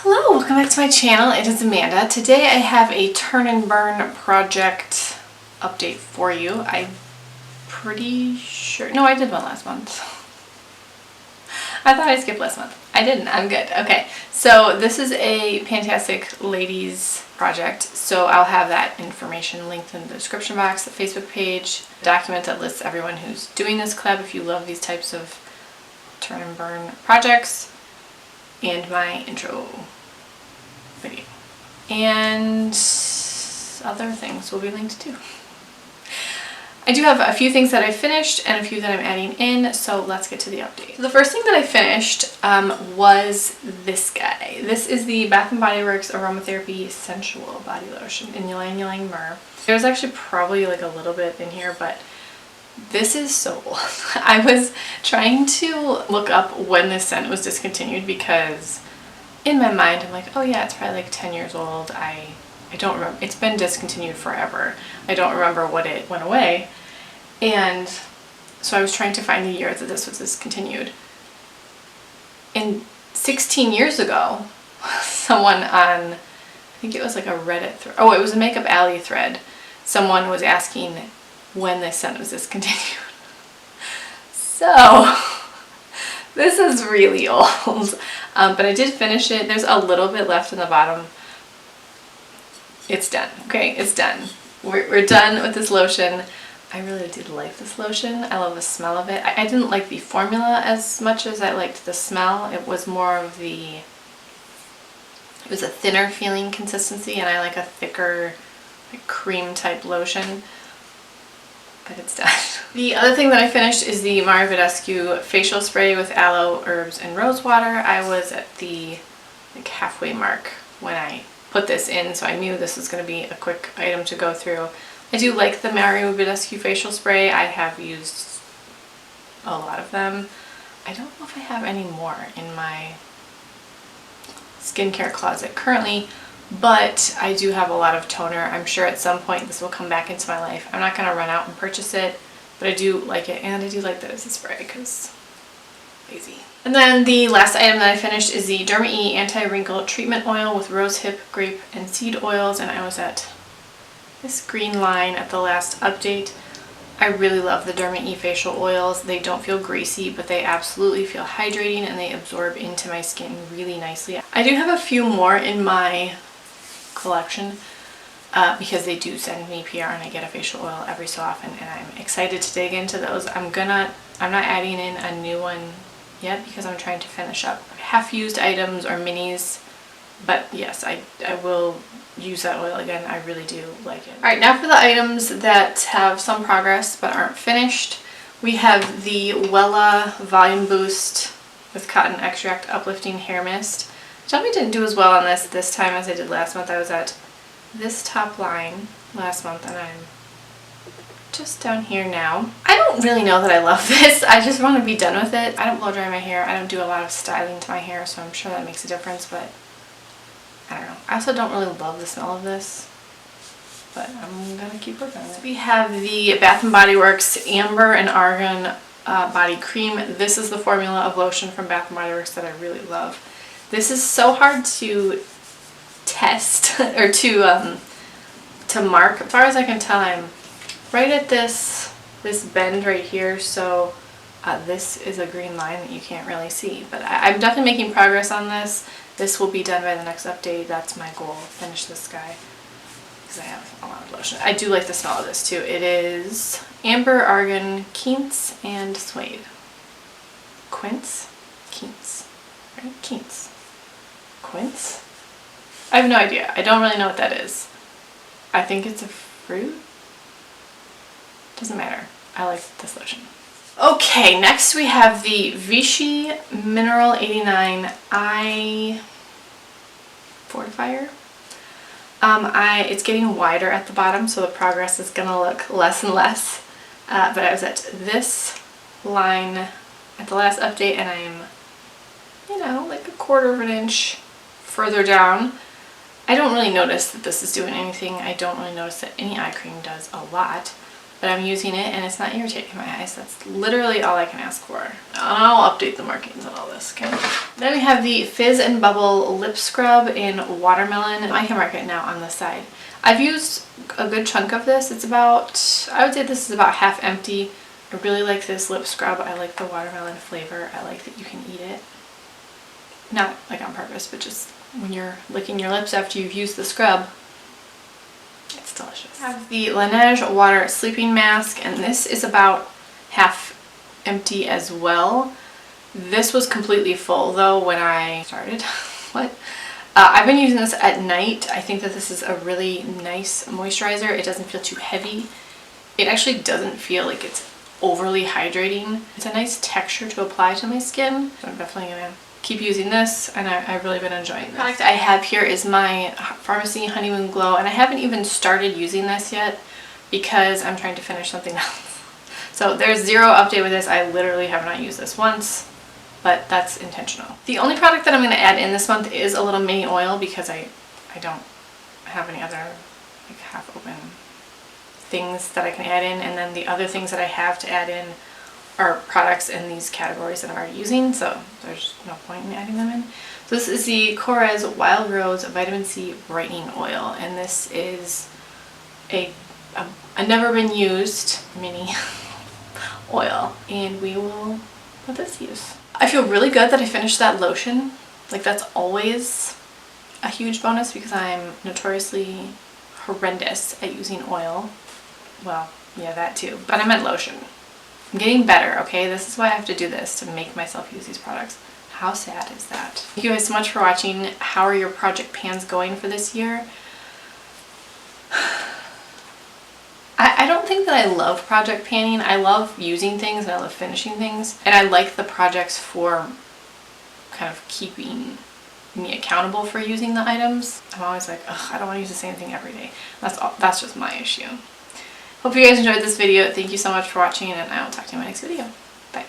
Hello, welcome back to my channel. It is Amanda. Today I have a turn and burn project update for you. I'm pretty sure, no, I did one last month. I thought I skipped last month. I didn't, I'm good. Okay, so this is a fantastic ladies project. So I'll have that information linked in the description box, the Facebook page, a document that lists everyone who's doing this collab if you love these types of turn and burn projects, and my intro video. And other things will be linked too. I do have a few things that I finished and a few that I'm adding in, so let's get to the update. So the first thing that I finished was this guy. This is the Bath & Body Works Aromatherapy Sensual Body Lotion in Ylang Myrrh. There's actually probably like a little bit in here, but this is so old. I was trying to look up when this scent was discontinued because in my mind I'm like, oh yeah, it's probably like 10 years old. I don't remember. It's been discontinued forever. I don't remember what it went away. And so I was trying to find the year that this was discontinued. And 16 years ago, someone on, I think it was like a Reddit thread, oh, it was a Makeup Alley thread, someone was asking when this scent was discontinued. So this is really old, but I did finish it. There's a little bit left in the bottom. It's done. Okay, it's done. We're done with this lotion. I really did like this lotion. I love the smell of it. I didn't like the formula as much as I liked the smell. It was more of it was a thinner feeling consistency, and I like a thicker like cream type lotion. But it's done. The other thing that I finished is the Myrrh Badescu facial spray with aloe, herbs, and rose water. I was at the like halfway mark when I put this in, so I knew this was going to be a quick item to go through. I do like the Myrrh Badescu facial spray. I have used a lot of them. I don't know if I have any more in my skincare closet currently, but I do have a lot of toner. I'm sure at some point this will come back into my life. I'm not going to run out and purchase it, but I do like it, and I do like that it's a spray because lazy. And then the last item that I finished is the Derma Anti-Wrinkle Treatment Oil with rosehip, grape, and seed oils, and I was at this green line at the last update. I really love the Derma facial oils. They don't feel greasy, but they absolutely feel hydrating, and they absorb into my skin really nicely. I do have a few more in my collection because they do send me PR and I get a facial oil every so often, and I'm excited to dig into those. I'm not adding in a new one yet because I'm trying to finish up half-used items or minis, but yes, I will use that oil again. I really do like it. Alright, now for the items that have some progress but aren't finished. We have the Wella Volume Boost with Cotton Extract Uplifting Hair Mist. Definitely didn't do as well on this time as I did last month. I was at this top line last month, and I'm just down here now. I don't really know that I love this. I just want to be done with it. I don't blow dry my hair. I don't do a lot of styling to my hair, so I'm sure that makes a difference, but I don't know. I also don't really love the smell of this, but I'm gonna keep working on it. We have the Bath & Body Works Amber and Argan Body Cream. This is the formula of lotion from Bath & Body Works that I really love. This is so hard to test or to mark. As far as I can tell, I'm right at this bend right here, so this is a green line that you can't really see, but I'm definitely making progress on this. This will be done by the next update. That's my goal. Finish this guy because I have a lot of lotion. I do like the smell of this too. It is Amber, Argan, Quince, and Suede. Quince? Quince. Right? Quince. Quince? I have no idea. I don't really know what that is. I think it's a fruit. Doesn't matter. I like this lotion. Okay, next we have the Vichy Mineral 89 Eye Fortifier. It's getting wider at the bottom, so the progress is gonna look less and less. But I was at this line at the last update, and I'm, you know, like a 1/4 of an inch further down. I don't really notice that this is doing anything. I don't really notice that any eye cream does a lot. but I'm using it and it's not irritating my eyes. That's literally all I can ask for. And I'll update the markings on all this, okay? Then we have the Fizz and Bubble Lip Scrub in Watermelon. I can mark it now on the side. I've used a good chunk of this. It's about, I would say this is about half empty. I really like this lip scrub. I like the watermelon flavor. I like that you can eat it. Not like on purpose, but just when you're licking your lips after you've used the scrub. It's delicious. I have the Lineage Water Sleeping Mask, and this is about half empty as well. This was completely full though when I started. What? I've been using this at night. I think that this is a really nice moisturizer. It doesn't feel too heavy. It actually doesn't feel like it's overly hydrating. It's a nice texture to apply to my skin. So I'm definitely gonna keep using this, and I've really been enjoying this. The product I have here is my Pharmacy Honeymoon Glow, and I haven't even started using this yet because I'm trying to finish something else. So there's zero update with this. I literally have not used this once, but that's intentional. The only product that I'm going to add in this month is a little mini oil because I don't have any other like half open things that I can add in, and then the other things that I have to add in are products in these categories that I'm already using, so there's no point in adding them in. So this is the Korres Wild Rose Vitamin C Brightening Oil, and this is a never been used mini oil, and we will put this to use. I feel really good that I finished that lotion. Like, that's always a huge bonus because I'm notoriously horrendous at using oil. Well, yeah, that too, but I meant lotion. I'm getting better, okay? This is why I have to do this, to make myself use these products. How sad is that? Thank you guys so much for watching. How are your project pans going for this year? I don't think that I love project panning. I love using things and I love finishing things. And I like the projects for kind of keeping me accountable for using the items. I'm always like, ugh, I don't want to use the same thing every day. That's just my issue. Hope you guys enjoyed this video. Thank you so much for watching, and I will talk to you in my next video. Bye.